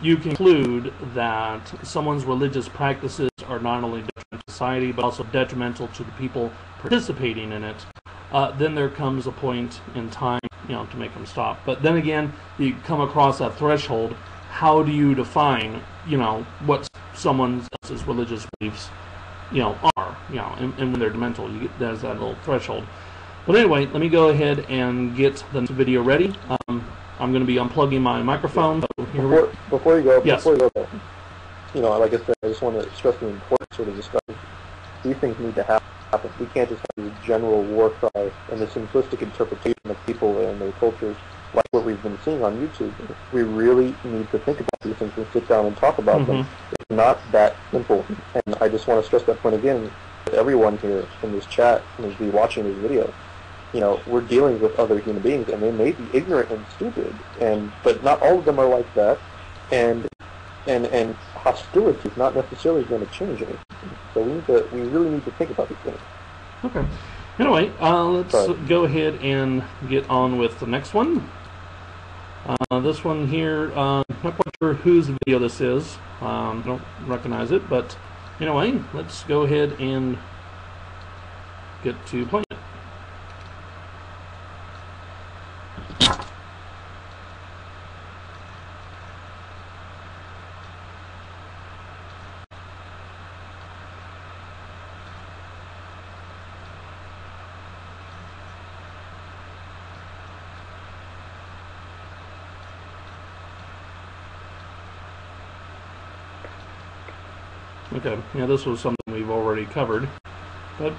you can conclude that someone's religious practices are not only detrimental to society, but also detrimental to the people participating in it. Then there comes a point in time, to make them stop. But then again, you come across that threshold. How do you define, what someone else's religious beliefs, are, and when they're detrimental? There's that little threshold. But anyway, let me go ahead and get the next video ready. I'm going to be unplugging my microphone. So before you go, yes. like I said, I just want to stress the importance sort of discussion. These things need to happen. We can't just have this general war cry and the simplistic interpretation of people and their cultures like what we've been seeing on YouTube. We really need to think about these things and sit down and talk about them. It's not that simple. And I just want to stress that point again to everyone here in this chat and who's be watching this video. We're dealing with other human beings, and they may be ignorant and stupid, but not all of them are like that, and hostility is not necessarily going to change anything. So we really need to think about these things. Okay. Anyway, let's go ahead and get on with the next one. This one here, not quite sure whose video this is. I don't recognize it, but anyway, let's go ahead and get to playing it. Okay, yeah, this was something we've already covered, but,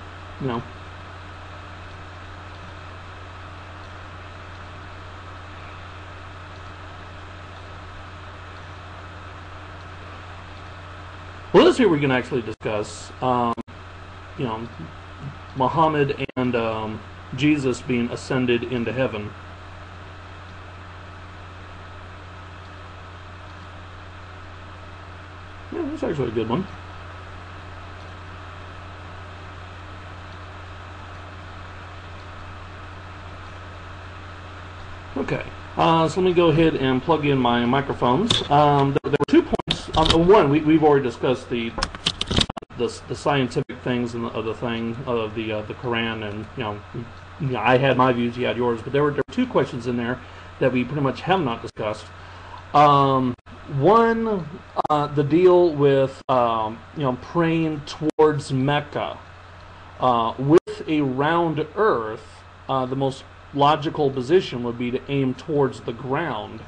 Well, this here we can actually discuss, Muhammad and Jesus being ascended into heaven. Yeah, that's actually a good one. Okay, so let me go ahead and plug in my microphones. There were 2 points. One, we've already discussed the scientific things and of the Quran, and I had my views, you had yours, but there were 2 questions in there that we pretty much have not discussed. One, the deal with praying towards Mecca. With a round Earth, the most logical position would be to aim towards the ground.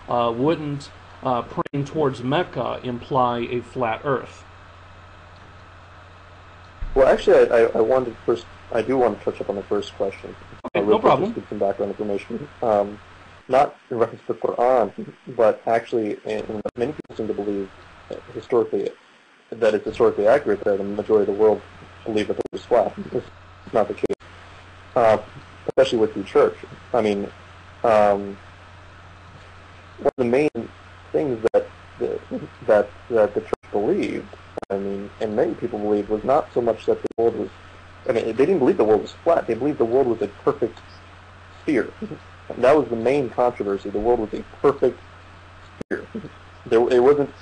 Wouldn't praying towards Mecca imply a flat Earth? Well, actually, I do want to touch up on the first question. Okay, no problem. Just give some background information. Not in reference to the Quran, but actually, many people seem to believe historically that it's historically accurate that the majority of the world believe that the Earth is flat. It's not the case, especially with the church. I mean, one of the main things that the church believed, and many people believed, was not so much that the world was. They didn't believe the world was flat. They believed the world was a perfect sphere. And that was the main controversy. The world was a perfect sphere. It wasn't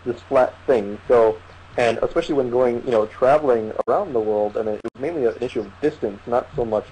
this flat thing. So, and especially when going, traveling around the world, it was mainly an issue of distance, not so much,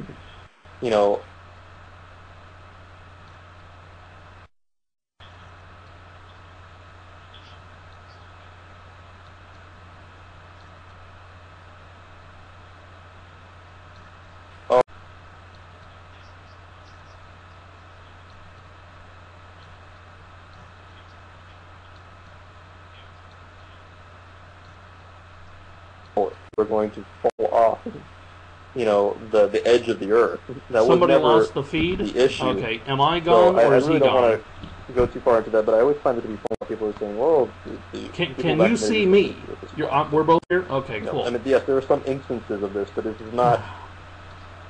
we're going to fall off, the edge of the earth. That Somebody was never lost the feed? the issue. Okay, am I gone or is he really don't gone? want to go too far into that, but I always find it to be funny. People are saying, "Well, can you see me? We're both here. Okay, no, cool. Yes, there are some instances of this, but this is not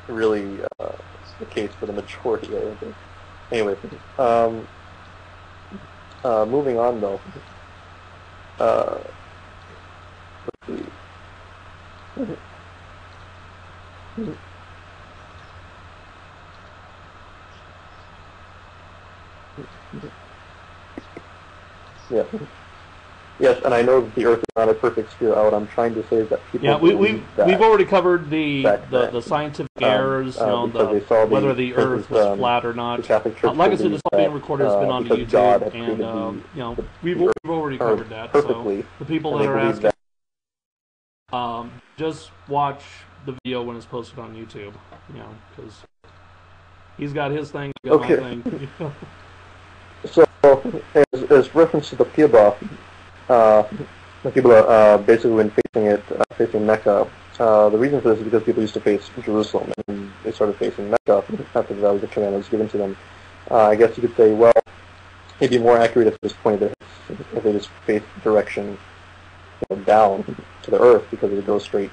really the case for the majority. I don't think. Anyway, moving on though. Let's see. Yeah. Yes, and I know that the Earth is not a perfect sphere. What I'm trying to say is that people we've already covered the scientific errors, whether the Earth was flat or not. Like I said, it's all being recorded. It's been on YouTube, and we've already covered that. So the people that are asking, just watch the video when it's posted on YouTube, because he's got his thing, I got my thing. So, as reference to the Qibla, the Qibla basically when facing Mecca, the reason for this is because people used to face Jerusalem, and they started facing Mecca after the Valley of Command was given to them. I guess you could say, well, it'd be more accurate if they just pointed if they just faced direction down to the earth, because it would go straight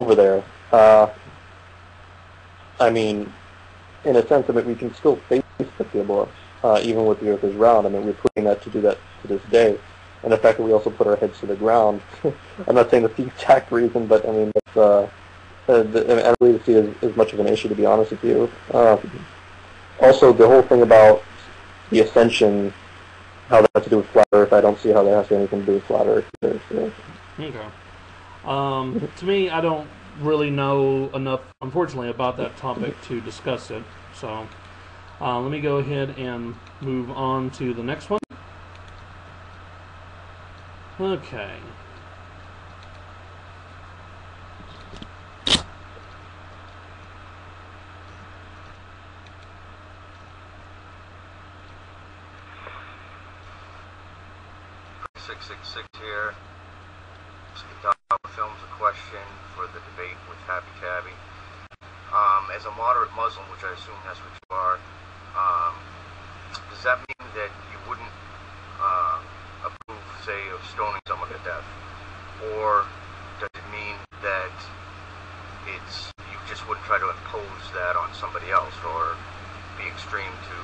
over there. I mean, in a sense, we can still face the Qibla, even with the earth is round. I mean, we're proving that to do that to this day. And the fact that we also put our heads to the ground, I'm not saying that's the exact reason, but I mean, I don't really see it as much of an issue, to be honest with you. Also, the whole thing about the ascension, how that has to do with flat earth, I don't see how that has anything to do with flat earth. Okay. To me, I don't really know enough, unfortunately, about that topic to discuss it. So let me go ahead and move on to the next one. Okay. Here. DawahFilms a question for the debate with HapptCabbie. As a moderate Muslim, which I assume that's what you are, does that mean that you wouldn't approve, say, of stoning someone to death? Or does it mean that you just wouldn't try to impose that on somebody else, or be extreme to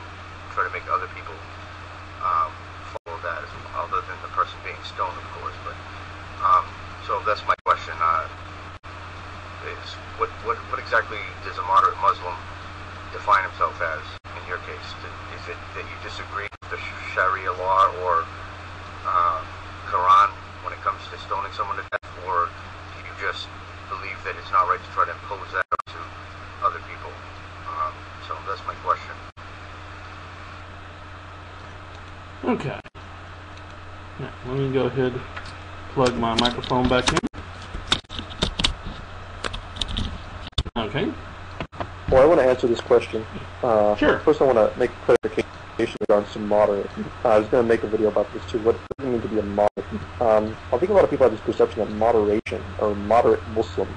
try to make other people follow that, other than the person being stoned, of course? But so that's my question. Is what exactly does a moderate Muslim define himself as in your case? Is it that you disagree with the Sharia law or Quran when it comes to stoning someone to death, or do you just believe that it's not right to try to impose that to other people? So that's my question. Okay. Now, let me go ahead and plug my microphone back in. Okay. Well, I want to answer this question. Sure. First, I want to make a clarification regarding some moderate. I was going to make a video about this too. What does it mean to be a moderate? I think a lot of people have this perception that moderation, or moderate Muslim,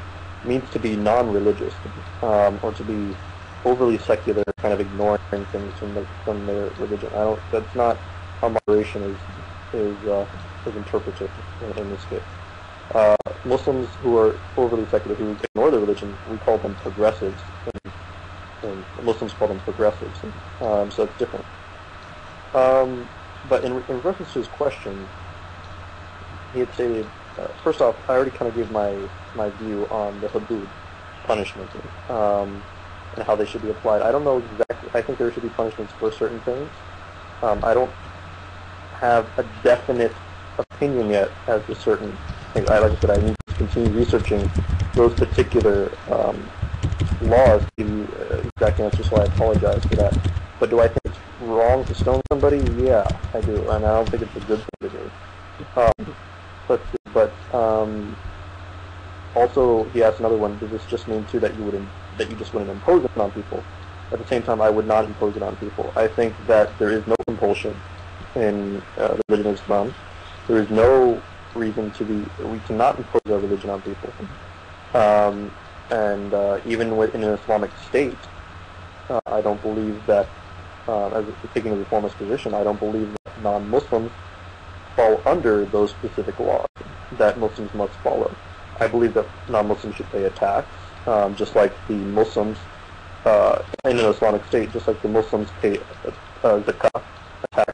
means to be non-religious, or to be overly secular, kind of ignoring things from their religion. That's not how moderation is interpreted in this case. Muslims who are overly secular, who ignore their religion, we call them progressives, and Muslims call them progressives. So it's different. But in reference to his question, he had stated, first off, I already kind of gave my view on the hudud punishment, and how they should be applied. I don't know exactly. I think there should be punishments for certain things. I don't have a definite opinion yet as to certain things. Like I said, I need to continue researching those particular laws to give you exact answers, so I apologize for that. But do I think it's wrong to stone somebody? Yeah, I do, and I don't think it's a good thing to do. But also, he asked another one, does this just mean, too, that you just wouldn't impose it on people? At the same time, I would not impose it on people. I think that there is no compulsion in the religion of Islam. There is no reason we cannot impose our religion on people. And even within an Islamic state, I don't believe that, as taking a reformist position, I don't believe that non-Muslims fall under those specific laws that Muslims must follow. I believe that non-Muslims should pay a tax, just like the Muslims in an Islamic state, just like the Muslims pay zakah, a tax.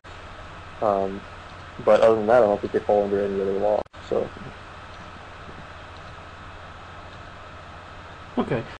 But other than that, I don't think they fall under any other law. So. Okay.